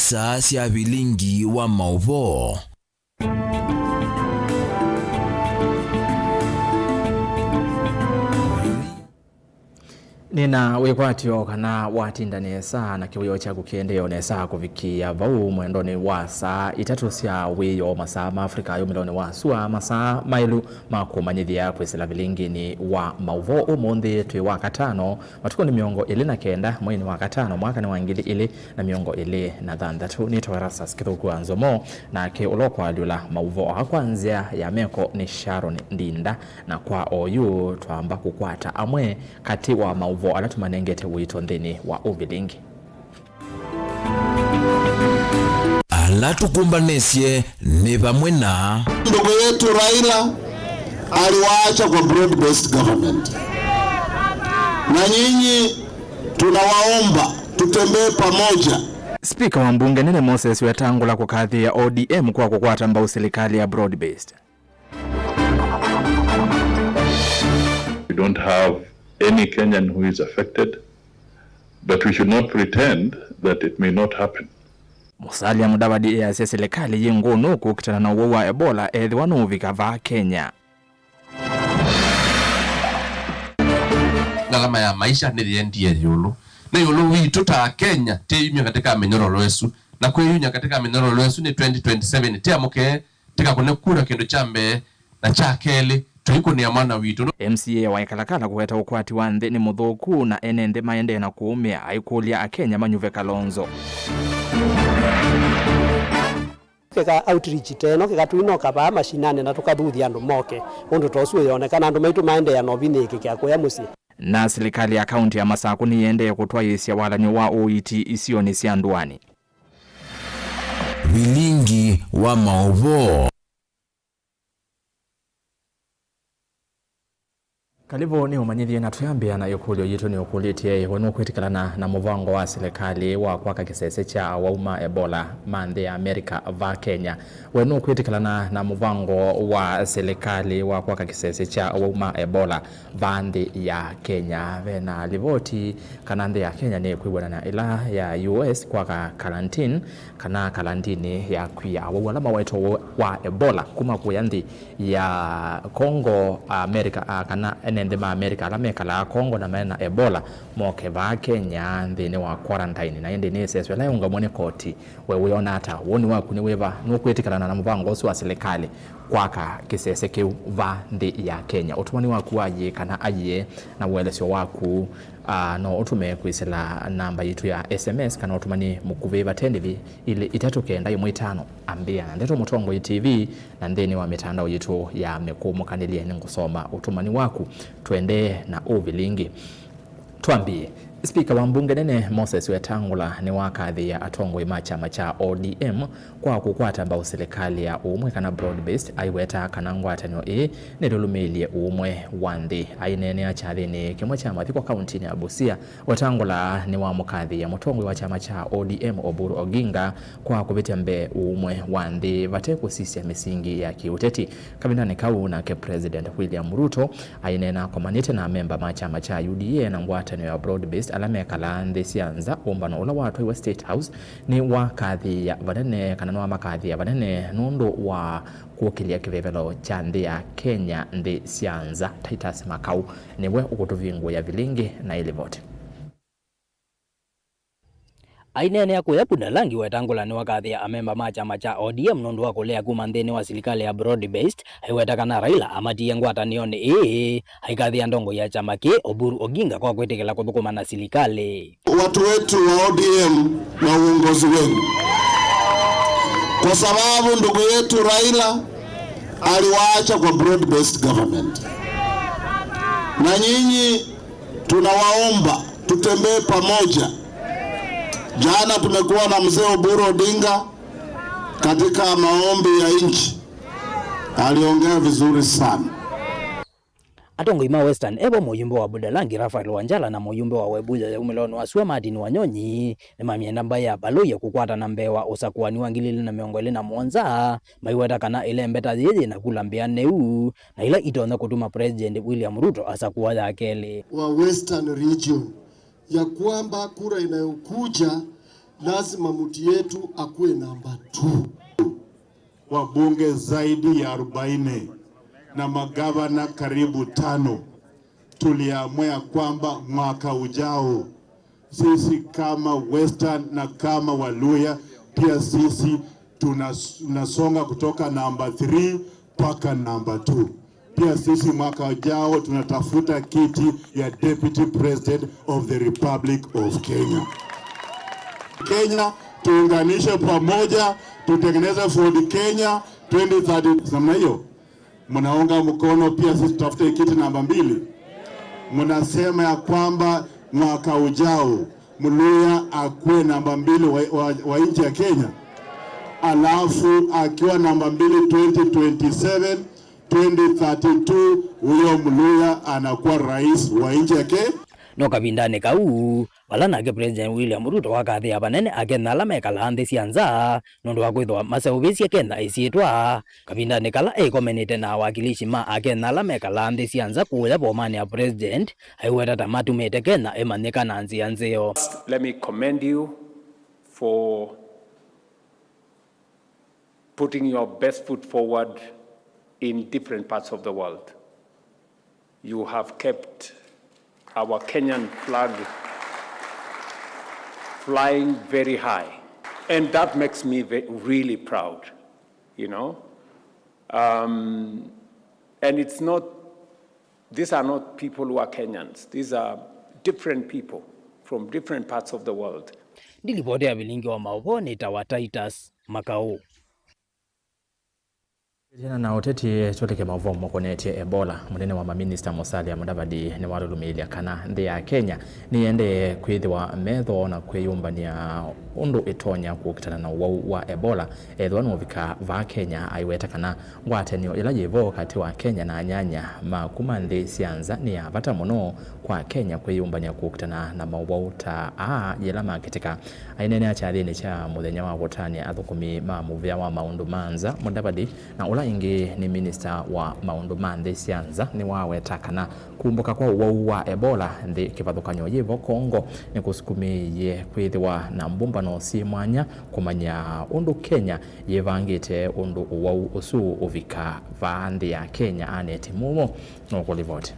saa cia bilingi wa mauvo. Nina wikwatio kana watindane saa na kiwio cha kukiendeo ne saa kuvikia vau mwendoni wa saa itatu cia wiyo masaa ma Afrika yo miloni wa sua masaa mailu makumanyithia kwisila vilingini wa mauvo umundi twi wa katano matuko ni miongo ili na kenda mwini wa katano mwaka ni wangili ili na miongo ili na dhandatu ni towarasa skithuku anzomo na ke ulokwa liula mauvo hakwanzia ya meko ni Sharon Ndinda na kwa oyu tuamba kukwata amwe kati wa mauvo alatumanengete wito ndeni wa uvilingi. Alatukumbanesye ni pamwe na ndugu yetu Raila aliwaacha kwa broad based government, na nyinyi tunawaomba tutembee pamoja. Spika wa mbunge Nene Moses Wetangula kwa kadhi ya ODM kwa kukwata mbao serikali ya broad based. We don't have any Kenyan who is affected, but we should not pretend that it may not happen. Musalia Mudavadi ya serikali yingunu kukitana na uwa Ebola edhi wanuvika va Kenya. Ngalama ya maisha niliendie yulu. Na yulu witu ta Kenya te yunya katika minyororo yesu. Na kwe yunya katika minyororo yesu ni 2027. Tia muke tika kune kura kendo chambe na chakeli. Tuiko ni amana witu. MCA ya waikalakala kuweta ukwati wa ndhe ni mudhoku na enende maende na kuumia haikulia Kenya Manyuve Kalonzo. Keka outreach teno keka tuinoka ba mashinane na tukathuthi andu moke undu tosu yonekana andu maitu maende ya noviniki kya kuya musi. Na serikali ya kaunti ya Masaku ni yende kutwa yisia walanyo wa OET isioni cia ndwani. bilingi wa mauvo. Kalivo ni umanyithie na tuyambia na yukulio yitu ni ukulitie wenu kwitikalana na muvango wa serikali wa kwaka kisese cha wauma Ebola mande ya Amerika va Kenya. Wenu kwitikalana na muvango wa serikali wa kwaka kisese cha wauma Ebola vande ya Kenya. Vena livoti kanande ya Kenya ni kuibwana na ila ya US kwaka karantini kana karantini ya kuya wawalama waito wa Ebola kuma kuyandi ya Kongo Amerika kana nende ma Amerika la mekala Kongo na mena Ebola moke ba Kenya ndine wa quarantine na ende ni seswe la unga mone koti wewe ona ata woni wa kuniweva nokwetikana na muvango osu wa serikali kwaka kisese ke va ndi ya Kenya otumani wa kuaje kana aye na welesyo waku no utume kuisela namba yitu ya SMS kana utumani mukuveva tendivi ili itatokenda yimwe 5 ambia ndeto mutongo TV na ndeni wa mitandao yitu ya mekumu kanilie ngusoma utumani waku tuende na uvilingi. Tuambie Spika wa mbunge Nene Moses Wetangula ni wakadhi ya atongo chama cha ODM kwa kukwata mbao serikali ya umwe kana broad based aiweta kana ngwatanyo ni dulumilie umwe wandi ainene achathini kimwe cha mathiko kaunti ya Busia. Wetangula ni wa mukadhi ya mutongo wa chama cha ODM Oburu Oginga kwa kubitia mbe umwe wandi vateku sisi ya misingi ya kiuteti kabindani kau na ke President William Ruto ainena komanite na memba chama cha UDA na ngwatanyo ya broad based alame kala ndesianza ombano ula watu wa State House ni wakadhi ya vanene kana no makadhi ya vanene nundo wa kuokilia kivevelo cha ya Kenya ndesianza Titus Makau niwe ukutuvingo ya vilingi na ile vote. Ainene ya kuyapunda langi Wetangula ni wakadhi ya amemba machama cha ODM nundu wa kulea kumandheni wa serikali ya broad based haiweta kana Raila amati yengwata nione haikadhi ya ndongo ya chama ke Oburu Oginga kwa kwetekela kuthukuma na serikali. Watu wetu wa ODM na uongozi wenu, kwa sababu ndugu yetu Raila aliwaacha kwa broad based government, na nyinyi tunawaomba tutembee pamoja. Jana tumekuwa na mzee Oburu Odinga katika maombi ya nchi, aliongea vizuri sana. Atongo ima Western ebo muyumbe wa Budalangi Rafael Wanjala na muyumbe wa Webuja ya umelono wa Suwa Martin Wanyonyi ni mamienda mbaya baloya kukwata na mbewa usakuwani wangilili na miongole na mwonza maiweta kana ile mbeta yeje na kulambia neu na ila itaonda kutuma President William Ruto asakuwa ya akele wa Western region ya kwamba kura inayokuja lazima mtu yetu akuwe namba 2. Wabunge zaidi ya 40 na magavana karibu 5 tuliamua kwamba mwaka ujao sisi kama Western na kama Waluya pia sisi tunasonga kutoka namba 3 mpaka namba 2. Pia sisi mwaka ujao tunatafuta kiti ya Deputy President of the Republic of Kenya. Kenya tuunganishe pamoja, tutengeneze Ford Kenya 2030. Namna hiyo mnaunga mkono pia sisi tutafute kiti namba 2. Mnasema ya kwamba mwaka ujao Mluya akuwe namba 2 wa nchi ya Kenya, alafu akiwa namba 2 2027 2032 huyo Mluya anakuwa rais wa nchi ya Kenya. No kabindane kau wala nake President William Ruto wakathi abanene akenala mekala nthi cianza nundu wa kwithwa maseuvisi akenda isiitwa kabindane kala ikomenete na wakilishi ma akenala mekala nthi cianza kuya bomani ya president aiweta tamatumete kena emanyika na nzianzio. Let me commend you for putting your best foot forward in different parts of the world. You have kept our Kenyan flag flying very high. And that makes me really proud, you know. And it's not, these are not people who are Kenyans. These are different people from different parts of the world. Nilipoti ya vilingi wa mauvoni tawa Titus Makau. Jana na uteti choteke mavomo konetie Ebola munene wa maminista Musalia Mudavadi ni walulumilia kana nthi ya Kenya niende kwithiwa metho na kwiyumbania undu itonya kukitana na uwau wa Ebola ethwa novika va Kenya aiweta kana ngwatanio ila yivo kati wa Kenya na nyanya makuma nthi cianza ni avata muno kwa Kenya kwiyumbania kukitana na mawau ta yela makitika ainene achathini cha muthenya wa gutania athukumi ma muvia wa maundu manza Mudavadi na ula ingi ni minister wa maundu ma nthi cianza ni waweta kana kumbuka kwa uwau wa Ebola nthi kivathukanyo yivo Kongo ni kusukumiye kwithiwa na mbumbano si mwanya kumanya undu Kenya yivangite undu uwau usu uvika va nthi ya Kenya aneti mumo nokulivoti.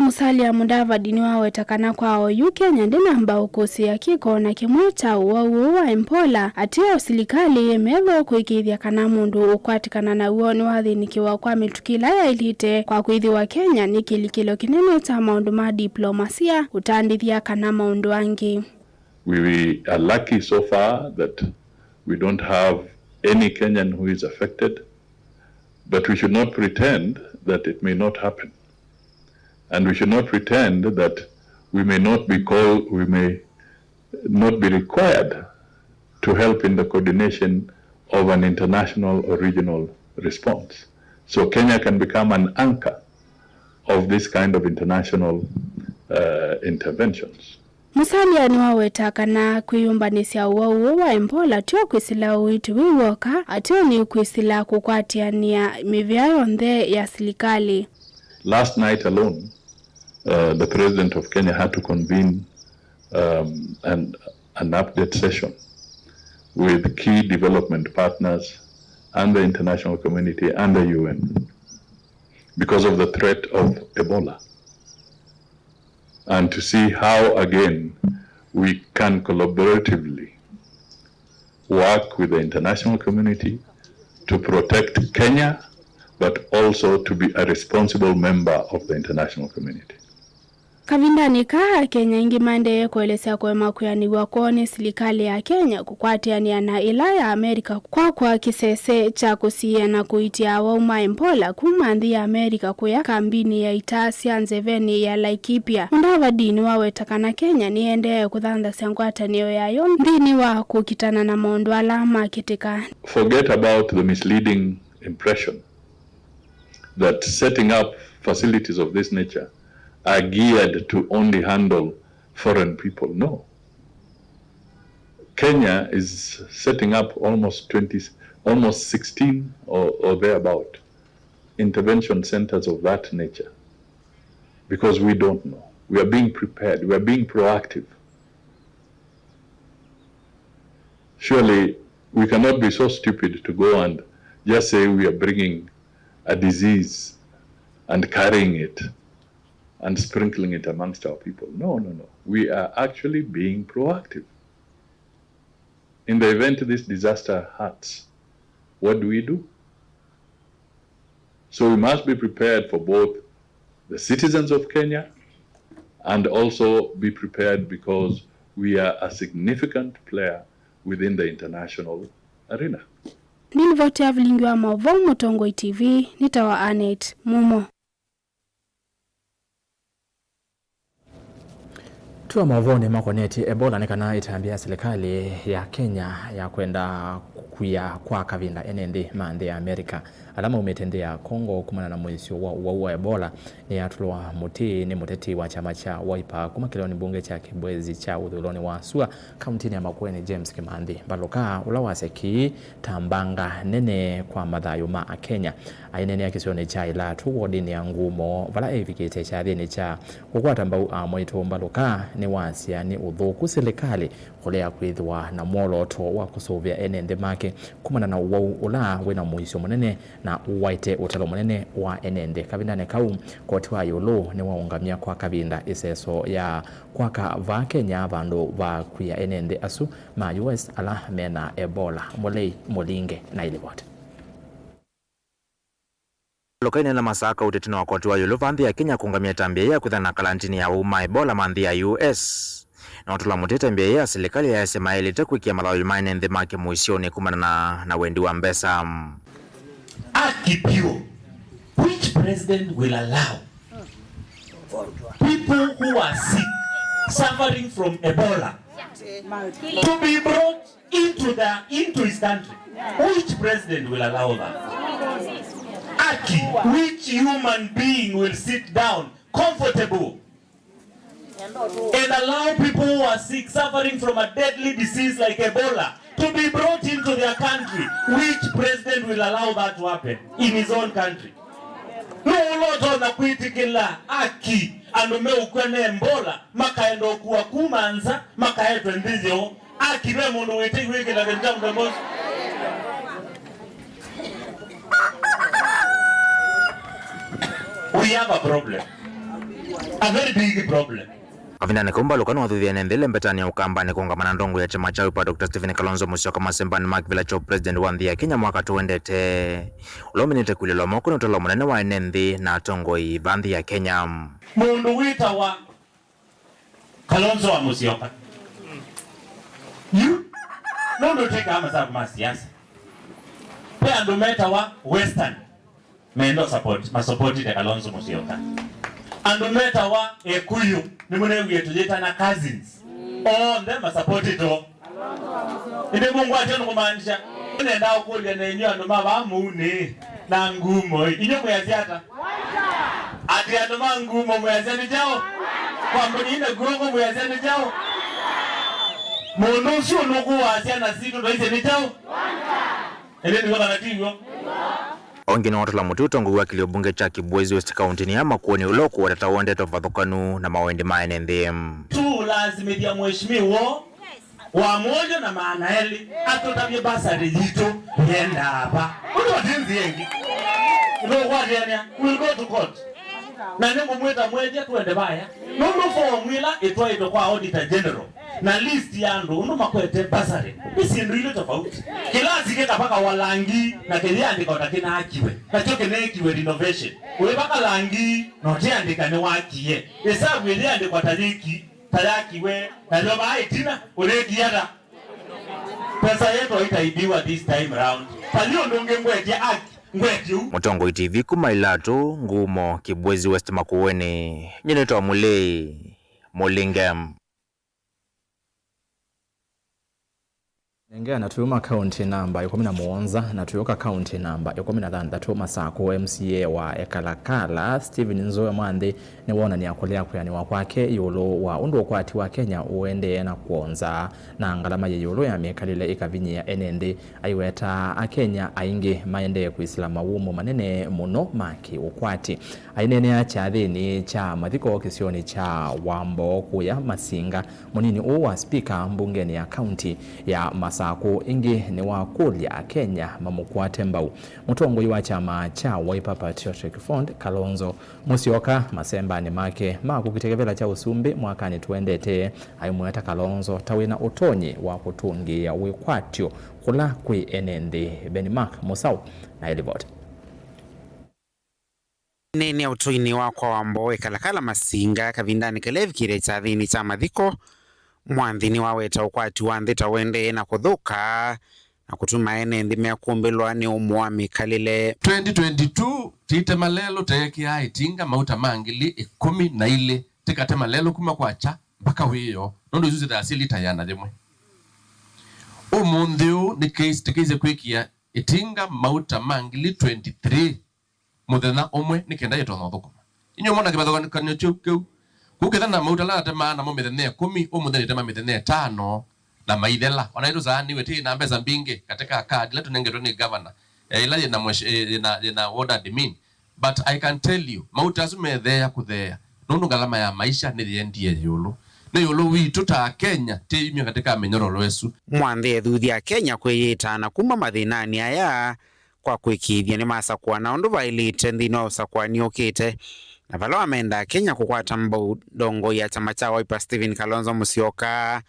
Musalia Mudavadi ni wawetakana kwao Kenya ndina ambao kusi ya kiko na kimweta uwau wa Ebola atia usilikali emetho kuikithia kana mundu ukwatikana na uoni wathinikiwa kwa mitukila ya ilite kwa kwithiwa Kenya ni kilikilo kinene ta maundu ma diplomasia utandithia kana maundu angi. We are lucky so far that we don't have any Kenyan who is affected, but we should not pretend that it may not happen. And we should not pretend that we may not be required to help in the coordination of an international or regional response. So Kenya can become an anchor of this kind of international interventions. Musalia ni waweta kana kwiyumbanisya uwau wa Ebola tio kwisila uitu wiwoka atio ni kwisila kukwatiania mivia yonthe ya silikali. Last night alone, the President of Kenya had to convene an update session with key development partners and the international community and the UN because of the threat of Ebola, and to see how again we can collaboratively work with the international community to protect Kenya, but also to be a responsible member of the international community. Kavindani ka Kenya ingi mande kuelesea kwema kuyaniwa kuone silikali ya Kenya kukwatiania na ila ya Amerika kwa kisese cha kusia na kuitia wauma Ebola kumanthi ya Amerika kuya kambini ya Itasia Nzeveni ya Laikipia. Mudavadi ni wawetakana Kenya niende kuthanda siangwatanio yayo ndini wa kukitana na maundu alama kitika. Forget about the misleading impression that setting up facilities of this nature are geared to only handle foreign people. No. Kenya is setting up almost 16 or thereabout intervention centers of that nature because we don't know. We are being prepared. We are being proactive. Surely we cannot be so stupid to go and just say we are bringing a disease and carrying it and sprinkling it amongst our people. No. We are actually being proactive. In the event this disaster hits, what do? So we must be prepared for both the citizens of Kenya and also be prepared because we are a significant player within the international arena. Nilivotea vilingi wa Mauvoo Mutongoi TV, nitawa Anet Mumo. Tuwa Mauvoo ni makoneti Ebola nikana itambia serikali ya Kenya ya kwenda kuya kwa kavinda enende mande ya Amerika. Alama umetendea Kongo kumana na mwezi wa Ebola ni atulwa muti ni muteti wa chama cha Wiper kuma kiloni bunge cha Kibwezi cha udhuloni wa Sua kaunti ya Makueni James Kimandi baloka ulawaseki tambanga nene kwa madhayo ma Kenya ainene ya kisione cha ila tuwodini ya ngumo vala evikete cha dhini cha kukwata mbau amoito baloka ni wasia ni udhuku serikali kulea kuidhwa na moloto wa kusovia enende make kumana na ula wena muisio munene na uwaite utalo munene wa enende kabindane kau koti wa yolo ni waungamia kwa kabinda iseso ya kwaka va Kenya vandu va kuya enende asu ma US ala mena Ebola molei molinge na ilibot lokaine na masaka utetino wakoti wa yolo vandhi ya Kenya kungamia tambia ya kuthana kalantini ya uma Ebola mandhi ya US na watula mutete mbia ya serikali ya sema ilite kuikia malawi maine nde make muisioni kumana na wendi wa mbesa. Akipio, which president will allow people who are sick, suffering from Ebola, to be brought into his country? Which president will allow that? Aki, which human being will sit down comfortable and allow people who are sick, suffering from a deadly disease like Ebola, to be brought into their country? Which president will allow that to happen in his own country? No, Lord, na kuitikila aki anume ukwene Ebola makaendo kuwa kumanza makaeto ndizio aki we mundu wete weke la genjamu mbozo. We have a problem, a very big problem. Kavina nekumba lukano wathuthia nendele mbetani ya ukambani kongamana ndongo ya chama cha Wiper Dr. Stephen Kalonzo Musyoka masembani Mark Villa Chop president wa nthi ya Kenya mwaka tuendete ulominite kulilo moko ni utalo munene wa enenthi na tongoi vanthi ya Kenya. Mundu wita wa Kalonzo wa Musyoka you no take ama sabu masiasa pe andumeta wa Western mendo support masupporti de Kalonzo Musyoka andumeta wa Ekuyu ni mune wetu jeta na cousins all them are supported to inde mungu ateno kumaanisha nenda okulia na enyo anduma bamune na ngumo inyo mwaziata ati anduma ngumo mwazani jao kwa mbonine gurongo mwazani jao mono sio nuku waziana situ doise ni jao ende ni kana tigo ongi na watula mututo nguwa kilio bunge cha Kibwezi West County ni ama kuoni uloku watatawonde tofathukanu na mawendi maene ndhem tu lazimithia mheshimiwa wa moja na maana eli atotabye basari yito yenda hapa uno watinzi yengi uno wadiania we'll go to court na nengo mweta mweja tuende baya nono fo mwila itwa ito kwa auditor general na list yandu uno makwete basari isi ndu ile tofauti kilazi keka paka walangi na kiliandika utakina hakiwe na choke nekiwe renovation uwe paka langi na utiandika ni wakiye esabu iliandikwa tayakiwe na loba haitina ureki yada pesa yetu itaibiwa this time round palio ndunge ngwetia aki Mutongoi TV kumailatu ngumo Kibwezi West Makueni nyeneto mulei Molingam Engea natuyuma county namba 17 natuyuka county namba 16 Masako MCA wa Ekalakala Stephen Nzoe Mwande ni wona ni akolea kuyani wakwake yolo wa undu okwati wa Kenya uende na kuonza na ngalama ye yolo ya mekalile ikavinyi ya enende aiweta Kenya aingi maende kuislama wumu manene muno maki ukwati ainene ya chathini cha mathiko kisioni cha Wambo kuya Masinga munini uwa speaker mbungeni ya county ya Masako ingi ni wa kulia Kenya mamukwate mbau mutongoi wa chama cha Wiper Patriotic Front Kalonzo Musyoka Masemba ni make makukitekevela cha usumbi mwakani tuendete aimweta Kalonzo tawina utonyi wa kutungi ya wikwatyo kula kui enende Benimark Musau na Elivot nene ya utoini wakwa Wambo Ekalakala Masinga kavindani kelevi kire cha thini cha mathiko mwanthini waweta ukwati wanthita wende na kuthuka na kutuma enende meakumbelwa ni umwa mikalile 2022 tite malelo teke aitinga mauta mangili 12 tikate malelo kuma kwacha mpaka wiyo nondo yuzi da asili tayana demwe umundhiu ni case tikeze kwikia itinga mauta mangili 23 muthena umwe nikenda yeto thukuma inyo mona kibatho kanyo chukeu kuketha na mauta la tema na mumethene 10 umuthene tema methene 5 na maithela onaitu zaani weti na mbeza mbinge katika card la tunengetwa ni governor ila na ward admin but I can tell you mauta asumethea kuthea nundu ngalama ya maisha ni thiendie yulu na yulu witu ta Kenya teimia katika menyororo wesu mwanthe thuthi ya Kenya kwiyita na kuma mathinani aya kwa kwikithia ni masakwa na undu vailite nthino sakwani okite na vala wamenda Kenya kukwata mbau dongo ya chama cha Wiper Stephen Kalonzo Musyoka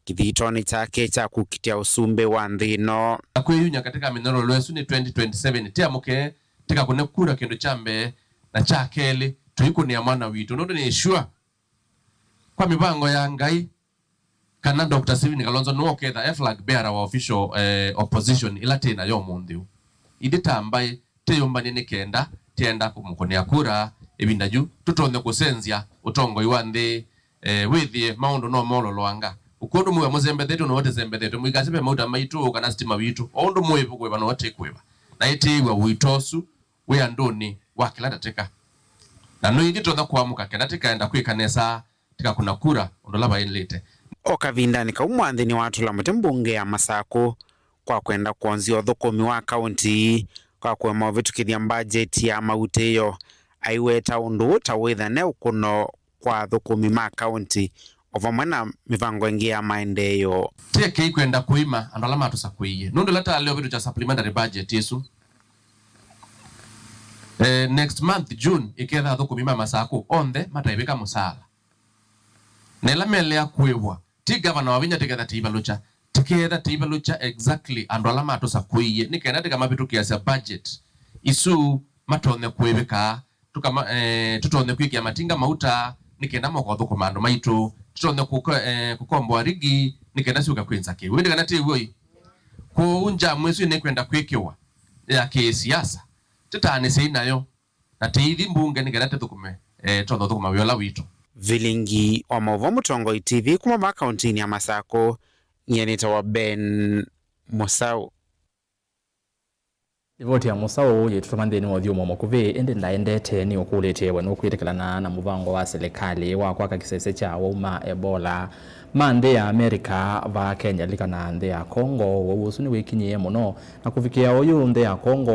kithitoni chake cha kukitia usumbe wa nthino akwiyunya katika menyororo lwesu ni 2027 tia muke tika kunekura kindu chambe na cha keli tuikunia mwana witu nundu ni sure kwa mipango ya Ngai kana Dr. Stephen Kalonzo no ketha flag bearer wa official opposition ila tena yo mundiu idita ambaye teyombani ni kenda tienda kumukonia kura ebindaju tutonde kusenzia utongo iwande withie maundu no molo lwanga ukondu muwe muzembethetu no wote zembethetu muigasipe mauta maitu kana stima witu ondu muwe kweba no wote kweba na itiwa witosu we andoni wa kila dateka na no ingitotha kwamuka kenda tikaenda kwikanesa tika kuna kura ondola bailete okavindani kaumwanthini watu la mutembunge ya Masako kwa kwenda kuanzia thukumi wa county kwa kwema vitukithia budget ya mauteyo aiweta undu ta withane ukuno kwa thukumi ma county ovamwe na mivango ingi ya maendeyo teke kwenda kuima andola matusa kuiye nundu lata leo vitu cha supplementary budget yesu next month June iketha thukumi ma Masako onthe mataibika musala nela melea kwebwa ti governor wavinya tiketha tibalucha tiketha tibalucha exactly andola matusa kuiye nikenda tika mabitu kiasi budget isu matonye kwebeka tukama tutonye kwikia matinga mauta nikenda moko thukuma andu maitu tutonye kukomboa rigi nikenda siuka kwinza ki wende kana tiwoi kuunja mwesu ni kwenda kwikiwa ya kisiasa tutane seinayo na tiithi mbunge nikenda tukume tondo thukuma wiola witu vilingi wa Movo Mutongo TV kuma makaunti ya Masako nyenita wa Ben Musau Ivoti ya Musau yetutamandeni wa vyumo mokuve ende ndaendete ni ukulete wanu kuitikilana na muvango wa serikali wa kwaka kisese cha wauma Ebola mande ya Amerika va Kenya likana nde ya Kongo wawusuni wikinye muno na kufikia oyu nde ya Kongo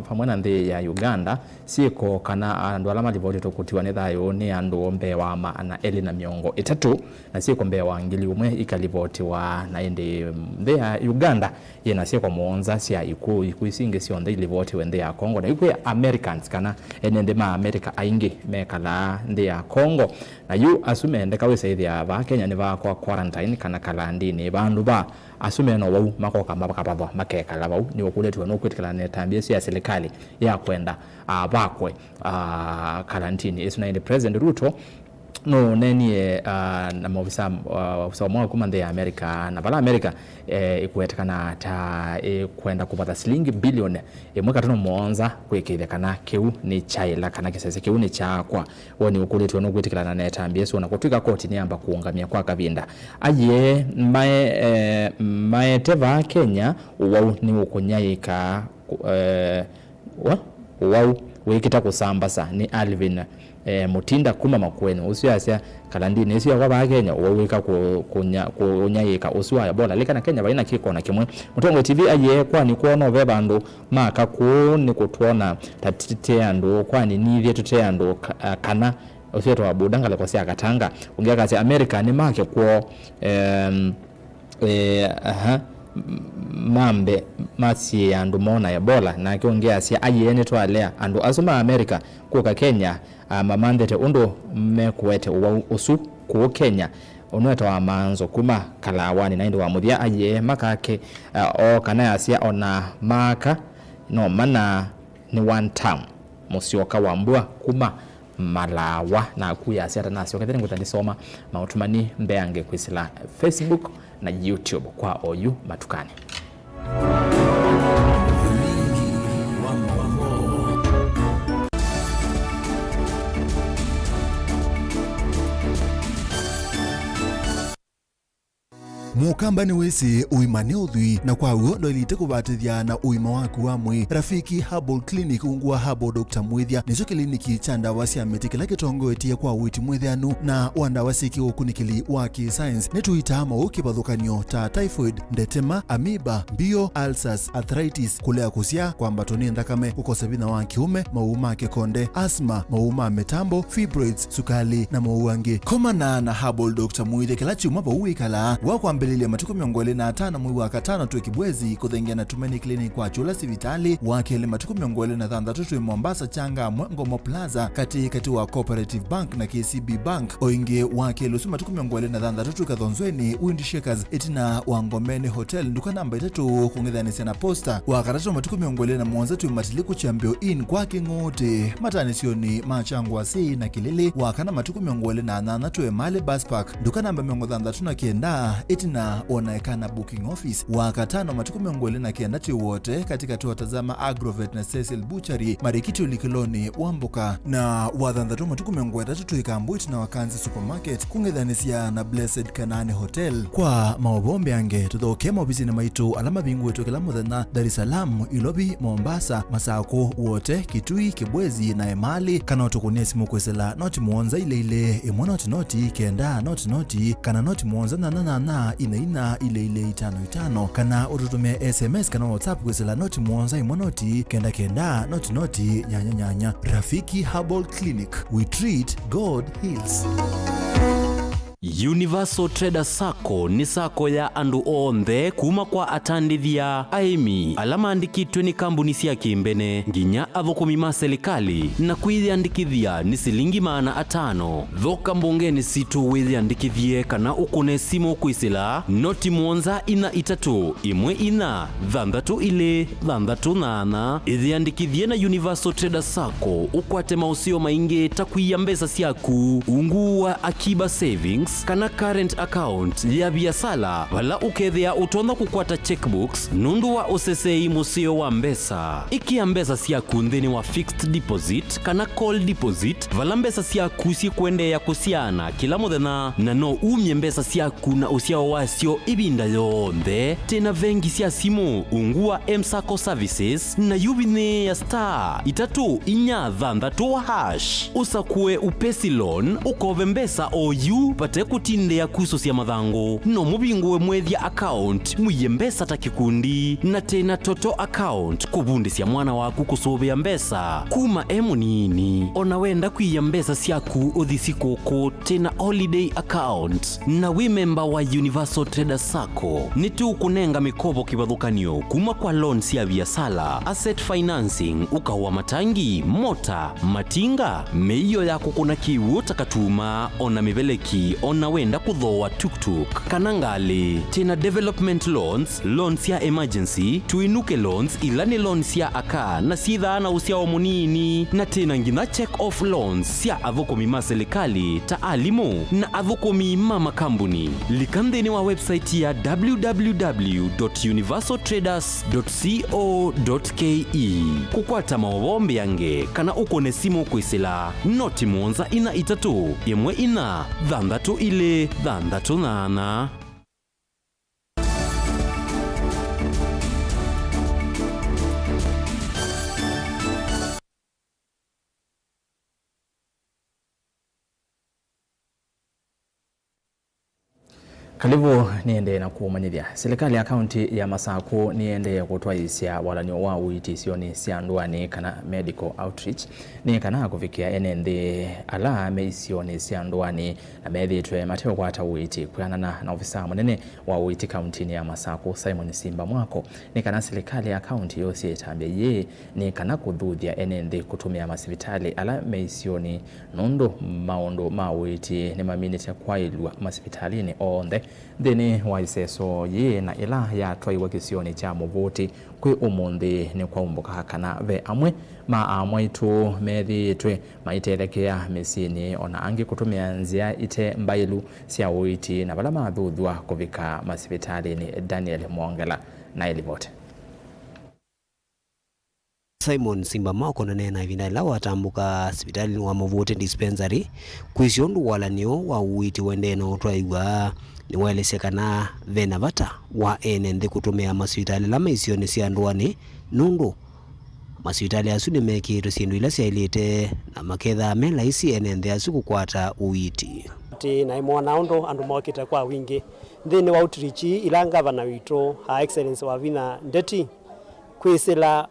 pamwena nde ya Uganda siko kana andu alama livoti tokutiwa nethayo ni andu mbewa maana eli na miongo itatu na siko mbewa ngili umwe ikalivotiwa na ende nde ya Uganda yena siko muonza siya ikuisinge sio nde ilivoti wende ya Kongo na ikwe Americans kana enende ma America aingi mekala nde ya Kongo na yu asume ndeka wese ithia va Kenya ni va kwa quarantine kana kalandini bandu ba asume no wau makoka mabakababa makekala wau ni okuletwa no kwitikala ne tambia ya serikali ya kwenda bakwe karantini isuna inde President Ruto no nenie na maofisa wa kumande ya Amerika na bala Amerika ikuetekana ta kwenda kupata shilingi bilioni mwaka tuno muonza kwekethekana kiu ni chaila kana kisese kiu ni chakwa woni ukuletwe no gwitikana na etambie so na kutwika koti ni amba kuungamia kwa kavinda aye mae teva Kenya wau ni ukunyaika wau wikita kusambasa ni Alvin Mutinda kuma makwenu usiasia kalandini isio kwa ba Kenya wawika kunyayika uswa ya bola lekana Kenya baina kiko na kimwe Mutongo TV aye kwani kuona veba ndo maka ku ni kutuona tatite ando kwani ni vyetu te ando kana usieto wa budanga le kosia katanga ungia kasi America ni make kwa mambe masi andu mona ya bola na kiongea si ayene twalea andu asoma America kuka Kenya mamandete undo mekuete usu ku Kenya onweta wa manzo kuma kalawani naindi wa muthia aye makake o kana yasia ona maka no mana ni one time musioka wambua kuma malawa na kuya siata nasio kathini ngutandisoma mautumani mbeange kwisila Facebook na YouTube kwa oyu matukani. Mukamba ni wese uimane udhui na kwa uo ndo ilite kubatithia na uima waku wa mwi Rafiki Herbal Clinic ungua Herbal Dr. Mwithia nicho kliniki cha ndawa cia miti kila kitongo etie kwa witi mwithianu na wandawa siki ukunikili wa science netuita mauki bathukanio ta typhoid, ndetema, amoeba, bio, ulcers, arthritis, kulea kusia kwa mbatoni ndakame, kukosa bina wa kiume, mauma kekonde, asthma, mauma metambo, fibroids, sukali na mauange. Komana na Herbal Dr. Mwithia kila chuma bauikala wakwa mbelele matuko miongole na atana mwi wa katano tuwe kibwezi kuthengia na Tumeni Clinic kwa chula sivitali wakele matuko miongole na thanda tuwe Mombasa changa Mwengomo Plaza kati wa Cooperative Bank na KCB Bank oinge wakele usu matuko miongole na thanda tuwe kathonzweni Windy Shakers etina Wangomeni Hotel nduka namba 3 kungedhanisia na posta wakatatu matuko miongole na mwanza tuwe Matiliku Chambio Inn kwa kingote matani sioni machangwa si na kilele wakana matuko miongole na nana tuwe Male Bus Park nduka namba miongo thanda tunakienda etina onaekana booking office wakatano matuko miongole na kiandati wote katika tuwatazama Agrovet na Cecil Butchery marikiti ulikiloni Wambuka na wadhandatu matuko miongole tatu tuikambuiti na Wakanzi Supermarket kungedhanisia na Blessed Kanani Hotel kwa maobombe ange tuthoke maobizi na maitu alama bingu wetu kila muthenya Dar es Salaam, Ilobi, Mombasa, Masako wote Kitui, Kibwezi na Emali kana utukunia simu kwesela noti muonza ile imwa noti kenda noti kana noti muonza na ina ile 55 kana ututumia SMS kana WhatsApp kwesela noti muonza imwa noti kenda noti nyanya. Rafiki Herbal Clinic, we treat, God heals. Universal Trader Sacco ni sako ya andu onthe kuma kwa atandithia aimi alama andikitwe ni kambuni cia kimbene nginya athukumi ma serikali na kwithiandikithia ni silingi maana 5 thoka mbungeni situ withiandikithie kana ukune simu kwisila noti muonza ina 3 imwe ina thandatu ile thandatu nana ithiandikithie na Universal Trader Sacco ukwate mausio maingi takuia mbesa ciaku ungu wa akiba savings kana current account ya biasala wala ukethia utonda kukwata checkbooks nundu wa usesei musio wa mbesa ikia mbesa ciaku nthini wa fixed deposit kana call deposit vala mbesa ciaku si kwende ya kusiana kila muthenya na no umye mbesa ciaku na usiao wasio ibinda yonthe tena vengi cia simu ungua M-Sacco services na yubine ya star 3 usakue upesi loan ukove mbesa oyu pate kutinde ya kuso cia mathango no mubinguwe mwethia account muiye mbesa ta kikundi na tena toto account kubundi cia mwana waku kusubia mbesa kuma emunini ona wenda kuiya mbesa ciaku uthisi koko tena holiday account na we member wa Universal Trader Sacco ni tu kunenga mikopo kibathukanio kuma kwa loan cia biasala asset financing ukawa matangi mota matinga meiyo yako kuna kiwu takatuma ona mibeleki ona wenda kuthoa tuktuk kana ngali. Tena development loans ya emergency, tuinuke loans ila ni loans ya aka na sitha na usiao munini, na tena ngina check off loans ya adhokomi ma serikali ta alimu na adhokomi ma makambuni. Likandeni wa website ya www.universaltraders.co.ke kukwata maovombe yange kana ukone simu kwisila noti monza ina itatu yemwe ina dhandatu ile dhandatu nana. Kalibu niende na kuumanyithia. Serikali ya kaunti ya Masako niende kutwaisia walanio wa uitisioni siandwani kana medical outreach ni kana kufikia enende ala meisioni siandwani na methitwe mateo kwata uiti kuyanana na ofisa munene wa uiti kaunti ya Masako Simon Simba Mwako ni kana serikali ya kaunti yose itambe ye ni kana kudhuthia enende kutumia masipitali ala meisioni nondo maondo mauiti ni maminite kwailwa masipitalini onde thini wa iseso ye na ila ya twaiwa kisioni cha muvoti kwi umundi ni kwa umbuka kana ve amwe ma amwaitu methitwe maitelekea misini ona angi kutumia nzia ite mbailu sia uiti na bala mathuthwa kuvika masipitali ni Daniel Mwongela na ilivote. Simon Simba Mwako nanena hivi la watambuka hospitali wa Muvoti dispensary kwisiondu walanio wa uiti wendeno twaiwa ni waelesekana vena vata wa enende kutumia masipitali la maisioni siandwani nundu masipitali asu ni mekito sindu ila siailite na maketha mela isi enende asu kukwata uiti na imwana ondo andu mokite kwa wingi thini wa outreach ila ngavana wito ha excellence wa Vina Ndeti kwisila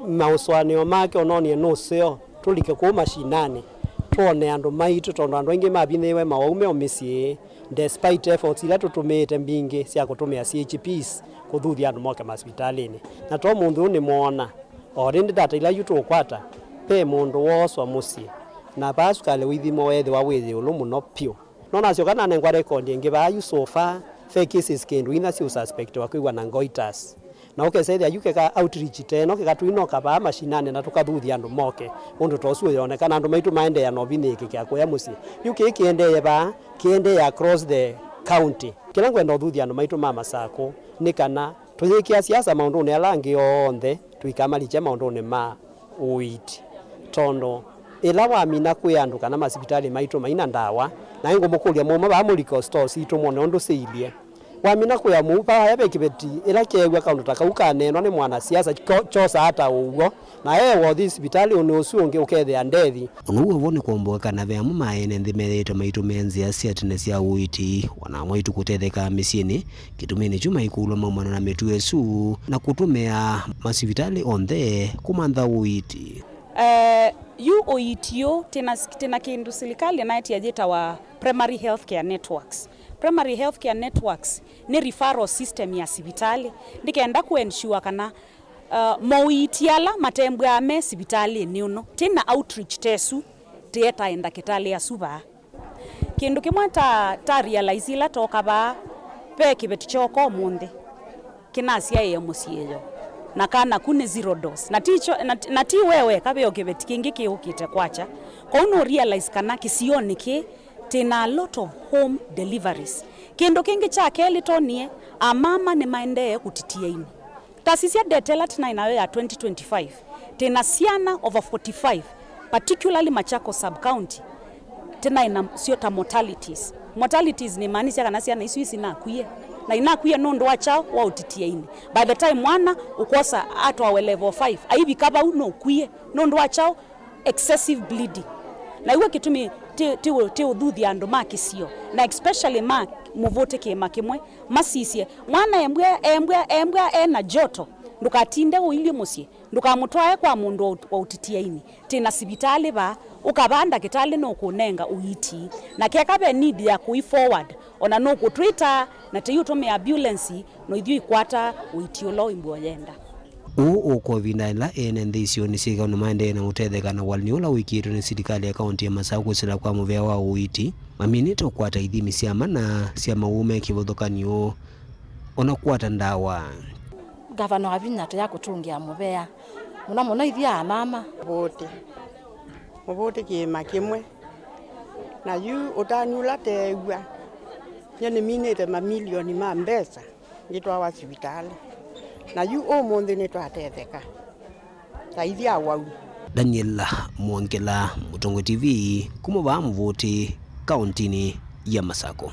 mauswanio make ononie nuseo tulike ku mashinani tuone andu maitu tondu andu aingi mabinhiwe mawaume omisie despite efforts ila tutumite mbingi cia kutumia CHPs kuthuthia andu moke hospitalini na to mundu ni muona already data ila yutu kwata pe mundu woswa musie na basukale withimo wethi wa withi ulu muno pio nona cio kana nengwa record ingi ba you so far fake cases kindu ina si suspect wa kuigwa na ngoitas na ukesethia yuke ka outreach teno ke katuinoka ba mashinane na tukathuthia andu moke undu tosu yonekana andu maitu maende ya noviniki kya kuya musi yuke kiende ba kiende across the county kila ngwenda thuthia andu maitu ma Masako ni kana tuyikia siasa maundu ne alangi onthe tuikamaliche maundu ne ma uiti tondo ila wa mina kuyandu kana masipitali maitu maina ndawa na ingo mukulia moma ba medical stores itu mone ondo seilie wamina kuya mupa yabe kibeti ila kegwa kaundu takauka neno ni mwana siasa chosa hata ugo na yeye wa hospitali unosuonge ukethe andethi unuwe vone kuomboka na vya mumaene ndimeleta maitu menzi asiatine sia uiti wana mwaitu kutetheka misini kitumini chuma ikulo mamana na metu esu na kutumia masipitali onthe kumantha uiti yu oitio tena kindu serikali na yajeta wa primary healthcare networks. Primary healthcare networks ni referral system ya sibitali ndikenda kuensure kana moitiala matembwa me sibitali niuno tena outreach tesu tieta enda kitali ya suba kindu kimwe ta realize ila toka ba pe kibeti choko munde kinasia ye musieyo na kana kune zero dose na ti wewe kabe okibeti kingi kiukite kwacha kwa uno realize kana kisioni ki tena a lot of home deliveries kendo kingi cha kelitonie amama ni maendee kutitia ini taasisi ya detela tina inawe ya 2025 tena siana over 45 particularly Machakos sub county tena ina siota mortalities ni maanisha kana siana isu na kuye na inakuye nondo wachao wa utitia ini by the time mwana ukosa atwa we level 5 aibi kaba uno kuye nondo wachao excessive bleeding na iwe kitumi ti udhuthi andu makisio na especially muvote kema kimwe masisie mwana embwa ena joto ndukatinde uili musie ndukamutwae kwa mundu wa utitia ini tena sibitali ba ukabanda kitali no kunenga uiti na kekabe need ya kui forward ona no ku Twitter na tiyuto me ambulance no ithu ikwata uiti ulo imbo yenda uko vindaila ene ndisio nisika numaende na utetheka na walniola wikito ni serikali ya kaunti ya Masako kusila kwa muvea wa uiti maminito kwata ithimi siama na siama ume kivuthukanio ona kwata ndawa. Gavana wa Vinya ya kutungia muvea muna ithia mama muvote kima kimwe na yu utanyula tegwa yani minete mamilioni ma mbesa ngitwa wa sibitali na yu omonde ne twatetheka taithia wau. Daniel Mwongela, Mutongo TV, kumuva muvoti kauntini ya Masako.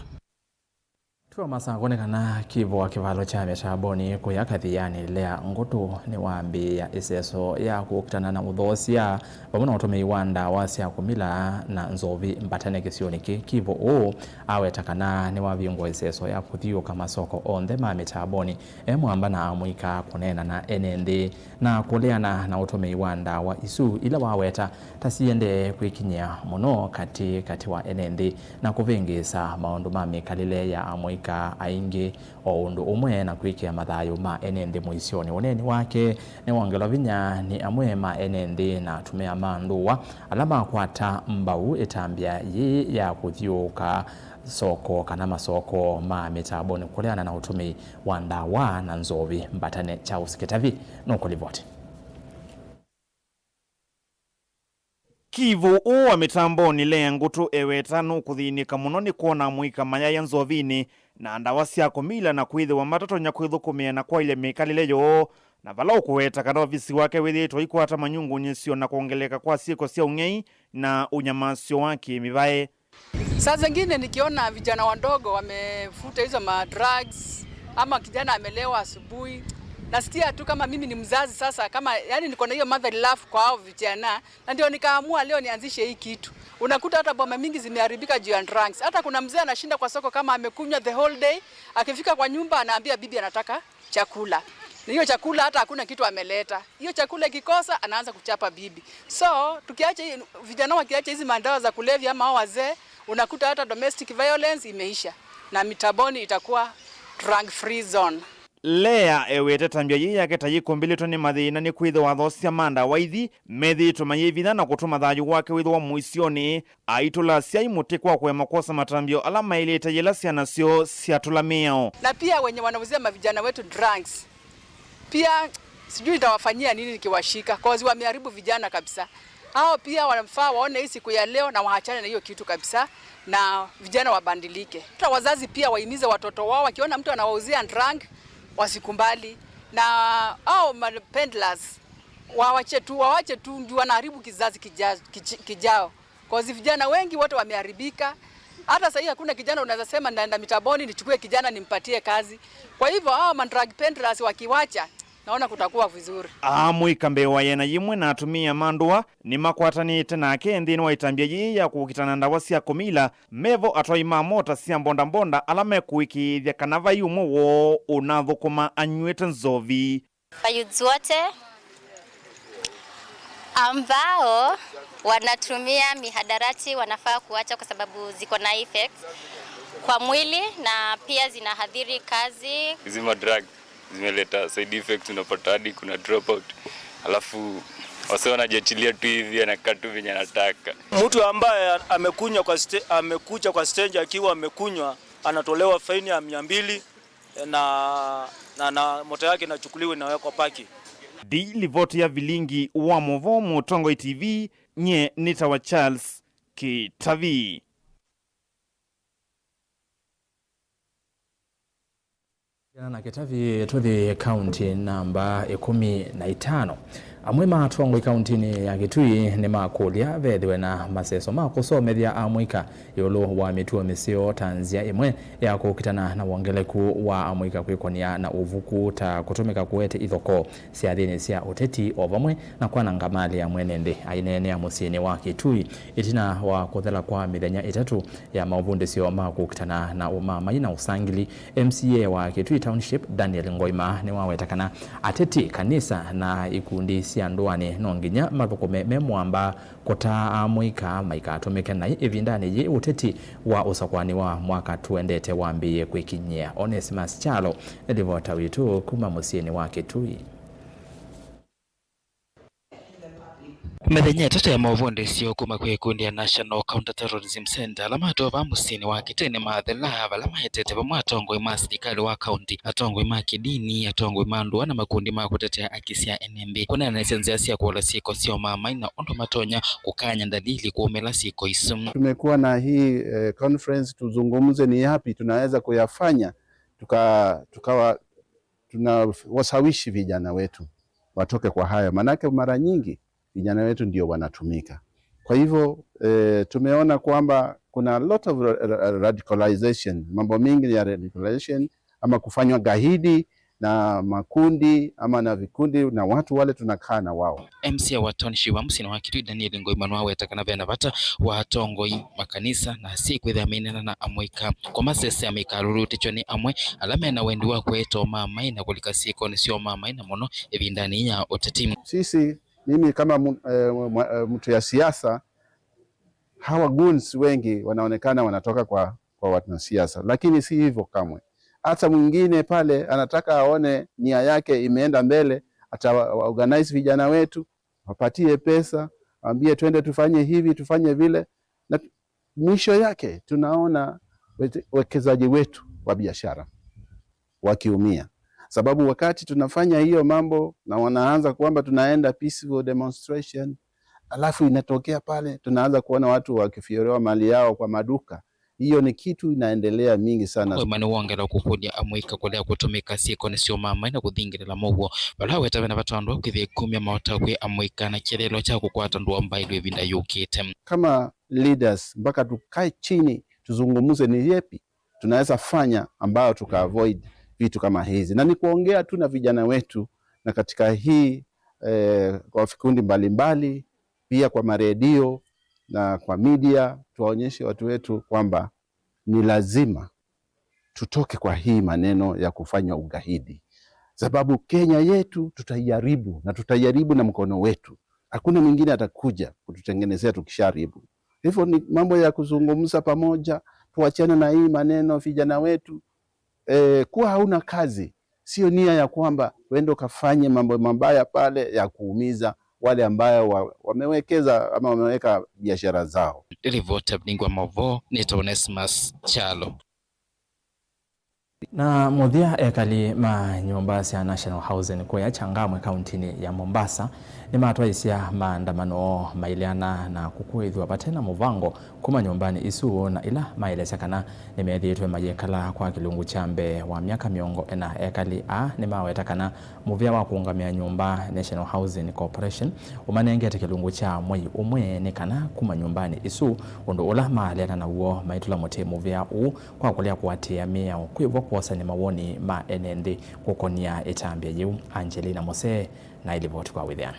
Tuwa masangone kana kivo kivalo chame cha boni kuya kathiani lea ngutu ni wambi ya iseso ya kukutana na udhosia wamuna utume wanda wasi ya kumila na nzovi mbatane kisioniki kivo awe takana ni waviongo iseso ya kuthiyo kama soko onde mame cha boni mwamba na amuika kunena na NND na kuleana na utume wanda wa isu ila waweta tasiende kuikinya muno kati wa NND na kuvingisa maundu mame kalile ya amuika aingi o undu umwe na kwikia mathayo ma NND muisioni uneni wake ni Wangela Vinya ni amwe ma NND na tumea manduwa alama kwata mbau etambia yi ya kuthiuka soko kana masoko ma mitaboni kuleana na utumi wa ndawa na nzovi mbatane cha usiketavi nukulivoti. Kivu wa mitamboni lea ngutu ewetanu kuthinika muno ni kuona muika mayaya nzovini na ndawasi ya kumila na kuithi wa matoto nyakwithukumia na kwa ile mikalile yo na vala ukuweta kana visi wake withitwa ikwata manyungu nyisio na kuongeleka kwa siku sia ung'ei na unyamasio wake mivae. Saa zingine nikiona vijana wadogo wamefuta hizo drugs ama kijana amelewa asubuhi nasikia tu kama mimi ni mzazi sasa kama yani niko na hiyo mother love kwa hao vijana na ndio nikaamua leo nianzishe hii kitu. Unakuta hata boma mingi zimeharibika juu ya drugs. Hata kuna mzee anashinda kwa soko kama amekunywa the whole day, akifika kwa nyumba anaambia bibi anataka chakula. Na hiyo chakula hata hakuna kitu ameleta. Hiyo chakula ikikosa anaanza kuchapa bibi. So, tukiacha vijana wakiacha hizi mandawa za kulevya ama wazee, unakuta hata domestic violence imeisha na mitaboni itakuwa drug free zone. Lea ewete tambia yake tayikumbili toni mathina ni kwitho wa thosia manda waithi methi tumayivitha na kutuma thayu wake witho wa muisioni aitula sia imuti kwa kwe makosa matambio alama ilete yela siana sio siatulamio. Na pia wenye wanauzia mavijana wetu drugs pia sijui itawafanyia nini nikiwashika cause wameharibu vijana kabisa. Hao pia wanafaa waone hii siku ya leo na waachane na hiyo kitu kabisa na vijana wabandilike. Wazazi pia wahimize watoto wao wakiona mtu anawauzia drug wasikumbali na au pendlers waache tu ndio wanaharibu kizazi kijao. Kwa vijana wengi wote wameharibika. Hata sasa hakuna kijana unaweza sema naenda mitaboni nichukue kijana nimpatie kazi. Kwa hivyo hao drug pendlers wakiwacha naona kutakuwa vizuri. Amuika mbewa yena yimwe na atumia mandua ni makwatanite nake nthini wa itambia yi ya kukitana ndawasi ya kumila mevo atwaima mota sia mbonda alame kuikithia kanava yumo wo unathukuma anywete nzovi. Wayuthi wote ambao wanatumia mihadarati wanafaa kuacha kwa sababu ziko na effects kwa mwili na pia zinahadhiri kazi. Hizi drug zimeleta side effects, unapata hadi kuna dropout. Alafu wase wanajiachilia tu hivi anakaa tu venye anataka. Mtu ambaye amekuja kwa stage akiwa amekunywa anatolewa faini ya 200 na moto yake inachukuliwa na wekwa paki. Livoti ya vilingi wa Movo Mutongo TV nye nitawa Charles Kitavi. Na Kitavi tuthi county namba 15 amwe matwango ikaunti ya Kitui ni makulia vethiwe na maseso makusomethia amwika yolo wa mituo misio tanzia imwe ya kukitana na wongeleku wa amwika kwikonia na uvuku ta kutumika kuwete ithoko cia thini cia uteti ovamwe na kwana ngamali ya mwenende ainene ya musini wa Kitui itina wa kuthela kwa mithenya itatu ya mauvundi sio makukitana na umama ina usangili. MCA wa Kitui Township Daniel Ngoima ni wawetakana ateti kanisa na ikundi cia nduani nonginya mathukume memwamba kota amwika maika atumike na ivindani ye uteti wa usakwani wa mwaka tuendete wambiye kwikinyia. Onesimus Chalo elivota witu kuma musini wa Kitui. Methenya tatu ya mavonde sio kuma kwe kundi ya National Counter-Terrorism Center lama toba musini wa kitene maadhela lama hetete pa mwatongo ima serikali wa county atongo ima kidini atongo ima nduwa na makundi ma kutetea akisia NMB kuna na senzi asia kuola siko sio mama ina ondo matonya kukanya ndadili kuomela siko isum. Tumekuwa na hii conference tuzungumze ni yapi tunaweza kuyafanya tukawa tunawasawishi vijana wetu watoke kwa haya, manake mara nyingi vijana wetu ndio wanatumika. Kwa hivyo tumeona kwamba kuna a lot of radicalization, mambo mingi ya radicalization ama kufanywa gaidi na makundi ama na vikundi na watu wale tunakaa na wao. MC wa Tonshi wa msini wa kitu Daniel Ngoimano wa wetakana vena vata wa tongoi makanisa na siku idhamina na amwika kwa masese ya mikaruru tichoni amwe alame na wendi wa kweto mama ina kulika siko ni sio mama ina mono evindani ya otetimu. Mimi kama mtu ya siasa, hawa goons wengi wanaonekana wanatoka kwa watu na siasa, lakini si hivyo kamwe. Hata mwingine pale anataka aone nia yake imeenda mbele, organize vijana wetu, wapatie pesa, ambie twende tufanye hivi, tufanye vile, na mwisho yake tunaona wekezaji wetu wa biashara wakiumia. Sababu wakati tunafanya hiyo mambo na wanaanza kwamba tunaenda peaceful demonstration, alafu inatokea pale tunaanza kuona watu wakifiorewa mali yao kwa maduka. Hiyo ni kitu inaendelea mingi sana. Kwa maana wangala kukudia amwika kulea kutumika siko ni sio mama ina kudhingirira mogo bala weta bena batandwa kwithe kumya mawata kwe amwika na kirelo cha kukwata ndwa mbailo evinda yukite. Kama leaders mpaka tukae chini tuzungumuze ni yepi tunaweza fanya ambao tuka-avoid vitu kama hizi, na ni kuongea tu na vijana wetu na katika hii kwa vikundi mbalimbali, pia kwa maredio na kwa media, tuwaonyeshe watu wetu kwamba ni lazima tutoke kwa hii maneno ya kufanya ugaidi, sababu Kenya yetu tutaiharibu na tutaiharibu na mkono wetu. Hakuna mwingine atakuja kututengenezea tukisharibu. Hivyo ni mambo ya kuzungumza pamoja, tuachane na hii maneno vijana wetu. Kuwa hauna kazi sio nia ya kwamba wendo kafanye mambo mabaya pale ya kuumiza wale ambao wamewekeza ama wameweka biashara zao. Rivota Bningwa Mavo ni Onesmus Chalo. Na muthia ekali ma nyumba cia National Housing kwa Changamwe kauntini ya Mombasa ni matwaisia maandamano mailiana na kukuithwa patena muvango kuma nyumbani isu na ila maelezekana ni methitwe mayekala kwa kilungu chambe wa miaka miongo ena ekali ni mawetakana muvia wa kuungamia nyumba National Housing Corporation umanengete kilungu cha mwei umwe nekana kuma nyumbani isu undu ula maaliana na uo maitula mote muvia kwa kulia kuatia mia kuivo kuosa ni mawoni ma NND kukonia etambia yu Angelina Mose na ilivoti kwa withiana.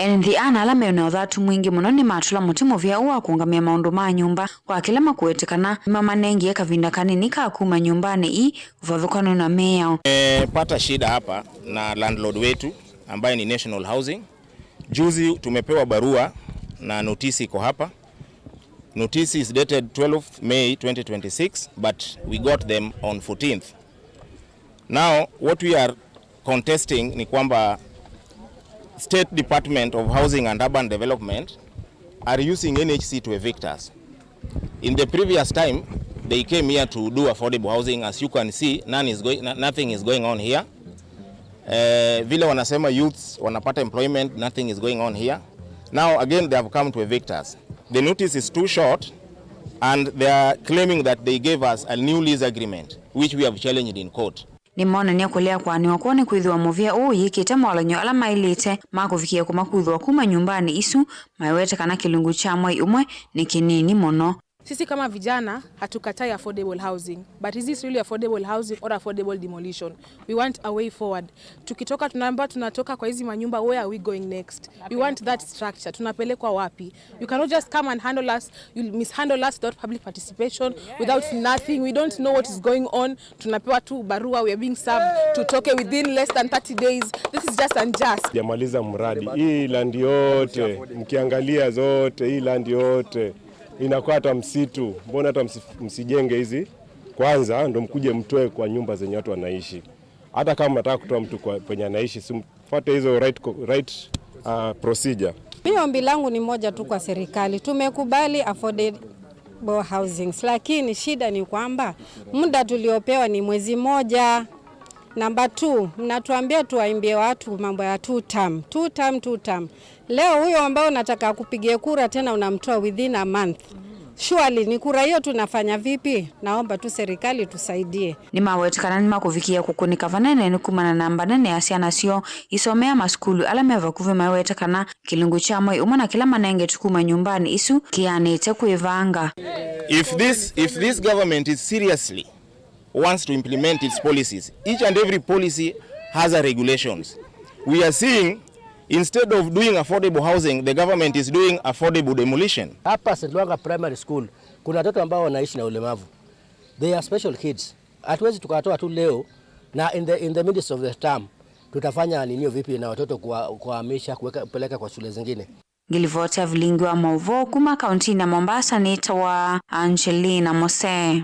NND ana alame na uthatu mwingi muno ni matula mutimo vya uwa kuungamia maundu ma nyumba kwa kila makuetekana mama nengi kavinda kanini ka kuma nyumbani uvavukano na meya. Pata shida hapa na landlord wetu ambaye ni National Housing. Juzi tumepewa barua na notisi iko hapa. Notice is dated 12th May 2026, but we got them on 14th. Now, what we are contesting ni kwamba State Department of Housing and Urban Development are using NHC to evict us. In the previous time, they came here to do affordable housing. As you can see, nothing is going on here. Vile wanasema youths wanapata employment, nothing is going on here. Now, again, they have come to evict us. The notice is too short, and they are claiming that they gave us a new lease agreement, which we have challenged in court. Ni mona ni kulea kwa ni wakone kuithwa muvia yikite mwalanyo ala mailite makufikia kuma kuithwa kuma nyumbani isu maiwete kana kilungu cha mwei umwe ni kinini mono. Sisi kama vijana hatukatai affordable housing, but is this really affordable housing or affordable demolition? We want a way forward. Tukitoka tunatoka kwa hizi manyumba, where are we going next? We want that structure. Tunapelekwa wapi? You cannot just come and handle us, you mishandle us without public participation, without nothing. We don't know what is going on. Tunapewa tu barua, we are being served tutoke within less than 30 days. This is just unjust. Jamaliza mradi. Hii land yote, mkiangalia zote, hii land yote inakuwa hata msitu. Mbona hata msijenge hizi kwanza ndo mkuje mtoe kwa nyumba zenye watu wanaishi. hata kama unataka kutoa mtu kwenye anaishi, simfuate hizo right procedure. Mimi ombi langu ni moja tu kwa serikali. Tumekubali affordable housings, lakini shida ni kwamba muda tuliopewa ni mwezi moja. Number 2, mnatuambia tuwaimbie watu mambo ya 2 term. Leo huyo ambao unataka kupigia kura tena unamtoa within a month. Surely ni kura hiyo tunafanya vipi? Naomba tu serikali tusaidie. Ni mawetikana ni makuvikia kukunika vanene ni kumana namba nene ya siana sio isomea maskulu ala meva kuvi mawetikana kilungu chamwe umana kila manenge tukuma nyumbani isu kianete kuivanga. If this government is seriously wants to implement its policies, each and every policy has a regulations. We are seeing instead of doing affordable housing, the government is doing affordable demolition. Hapa St. Lwanga Primary School kuna watoto ambao wanaishi na ulemavu. They are special kids. Hatuwezi tukatoa tu leo na in the midst of the term tutafanya ninio vipi na watoto kuhamisha kupeleka kwa shule zingine. Gilivota Vilingi wa Mauvo kuma kaunti na Mombasa ni tawa Angelina Mose.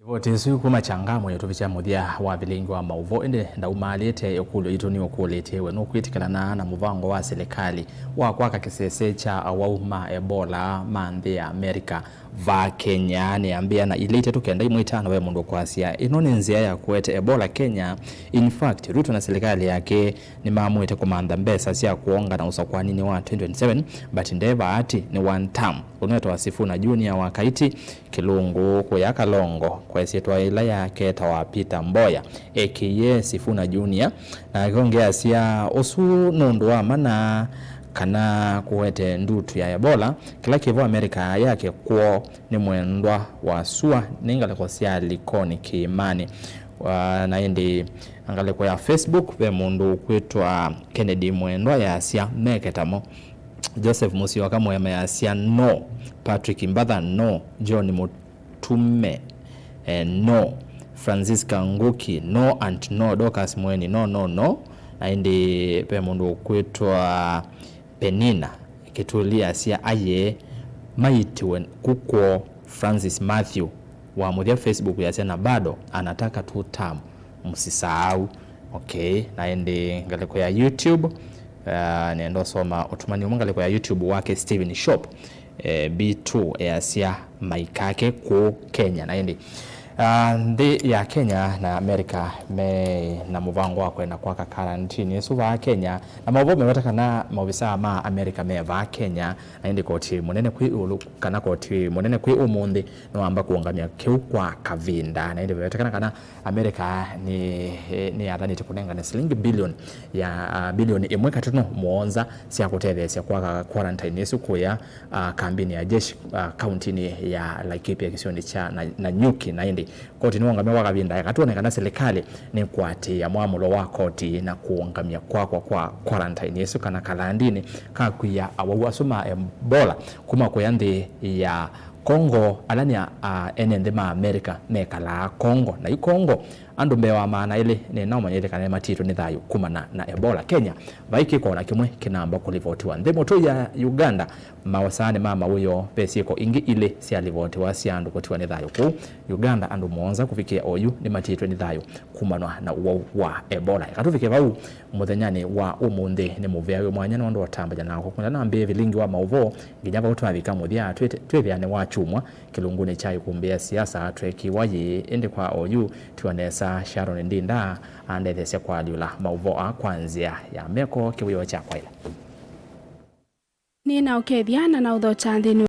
Vote siku kuma changamo ya tuvicha muthia wa Vilingi wa Mauvo ende ndaumalite okulo itoni okulete we no kwitikana na muvango wa serikali wa kwaka kisese cha wauma Ebola mande ya Amerika va Kenya ni ambia na ilete tukenda imwitano we mundu kwasia inone nzia ya kuete Ebola Kenya. In fact Ruto na serikali yake ni maamwete kumanda mbesa sia kuonga na usakwani ni wa 2027 but ndeva ati ni one term uneto wa Sifuna Junior wa Kaiti Kilungu kuyaka longo kwa sitwa ila yake tawapita Mboya aka Sifuna Junior na kiongea sia osu nundu wa mana kana kuwete ndutu ya Ebola kila kivu Amerika yake kuo ni mwendwa wa sua ningale kwa sia likoni kiimani na indi angale kwa ya Facebook ve mundu kwitwa Kennedy mwendwa ya sia meketamo Joseph Musio kama ya sia no Patrick Mbadha no John Mutume no Francisca Nguki no and no Docas Mweni no na indi pe mundu kwitwa Penina kitulia sia aye maitiwen kuko Francis Matthew wa mudia Facebook ya sena bado anataka 2 term msisahau. Okay, naende ngaleko ya YouTube niendo soma otumani ngaleko ya YouTube wake Steven Shop B2 ya sia maikake ku Kenya naende ndi ya Kenya na Amerika me na muvango wa kwenda kwa karantini suva Kenya na mavome watakana mavisa ma Amerika me va Kenya na indi koti munene kwi ulu kana koti munene kwi umundi no amba kuongamia kiu kwa kavinda na indi watakana kana Amerika ni adhani tukunenga na shilingi bilioni imwe katuno muonza sia kuteve sia kwa quarantine yesu kuya kambini ya jeshi countini ya Laikipia kisioni cha na Nyuki na indi koti ni wangamia wakavinda yakatuonekana serikali ni kwati ya muamulo wa koti na kuongamia kwa quarantine yesu kana kalandini kakuya awawa suma Ebola kuma kuyandi ya Kongo alania enende ma Amerika mekala Kongo na Kongo andu mbewa maana ile ni nao manyele kana matito ni thayu kumana na Ebola Kenya vaiki kona kimwe kinamba kulivotiwa ndemo to ya Uganda mawasane mama huyo pesiko ingi ile si alivotiwa si andu kotiwa ni thayu ku Uganda andu muonza kufikia oyu ni matito ni thayu kumana na wa Ebola katufike vau muthenyani wa umundi ni muvea yo mwanya na ndo watamba jana ko kuna nambe Vilingi wa Mauvo nginyava utwavika muthia twevyane wa chumwa kilunguni chai kumbea siasa treki wayi ende kwa oyu tuanesa Sharon Ndinda andethesia kwa liula Mauvoa kwanzia ya meko kiwiyo cha kwa ila Nina ukethiana na udhocha nthini